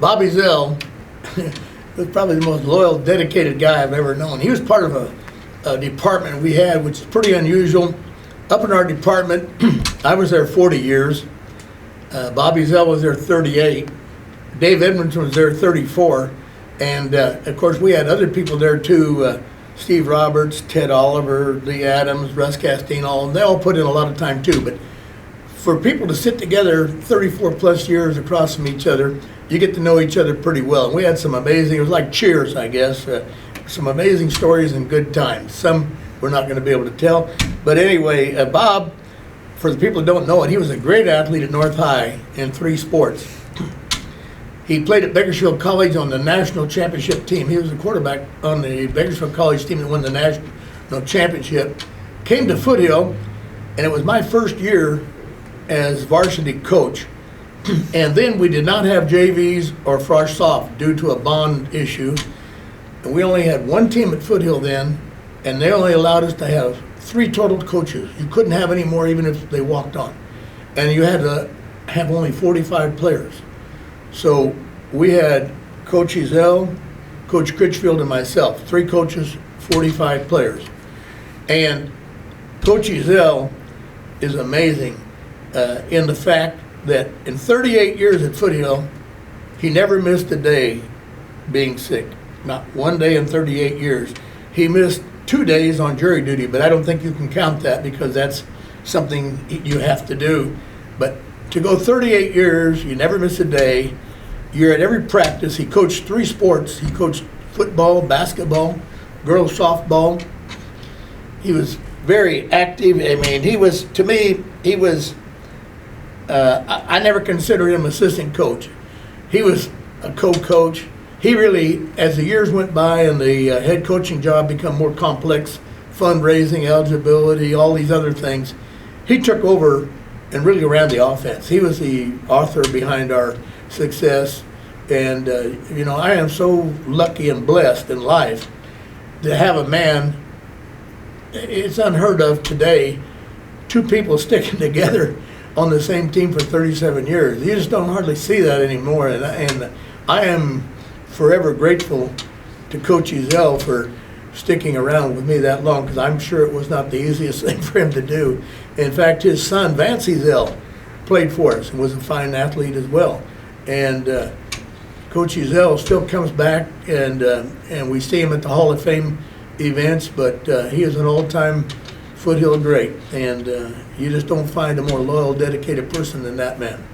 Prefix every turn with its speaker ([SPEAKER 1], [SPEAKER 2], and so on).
[SPEAKER 1] Bob Ezell was probably the most loyal, dedicated guy I've ever known. He was part of a department we had, which is pretty unusual. Up in our department, I was there 40 years. Bob Ezell was there 38. Dave Edmonds was there 34. And of course, we had other people there too. Steve Roberts, Ted Oliver, Lee Adams, Russ Castine, all of them. They all put in a lot of time too. But for people to sit together 34 plus years across from each other, you get to know each other pretty well. And we had some amazing, it was like Cheers, I guess, some amazing stories and good times. Some we're not going to be able to tell. But anyway, Bob, for the people who don't know it, he was a great athlete at North High in 3 sports. He played at Bakersfield College on the national championship team. He was the quarterback on the Bakersfield College team that won the national championship. Came to Foothill, and it was my first year as varsity coach. And then we did not have JVs or frosh soft due to a bond issue. And we only had 1 team at Foothill then, and they only allowed us to have 3 total coaches. You couldn't have any more even if they walked on. And you had to have only 45 players. So we had Coach Ezell, Coach Critchfield, and myself, 3 coaches, 45 players. And Coach Ezell is amazing in the fact that in 38 years at Foothill, he never missed a day being sick. Not one day in 38 years. He missed 2 days on jury duty, but I don't think you can count that because that's something you have to do. But to go 38 years, you never miss a day. You're at every practice. He coached 3 sports. He coached football, basketball, girls softball. He was very active. I mean, he was, to me, he was, I never considered him assistant coach. He was a co-coach. He really, as the years went by and the head coaching job become more complex, fundraising, eligibility, all these other things, he took over and really ran the offense. He was the author behind our success. And, you know, I am so lucky and blessed in life to have a man, it's unheard of today, 2 people sticking together on the same team for 37 years. You just don't hardly see that anymore. And I am forever grateful to Coach Ezell for sticking around with me that long, because I'm sure it was not the easiest thing for him to do. In fact, his son, Vance Ezell, played for us and was a fine athlete as well. And Coach Ezell still comes back, and we see him at the Hall of Fame events, but he is an all-time Foothill great, and you just don't find a more loyal, dedicated person than that man.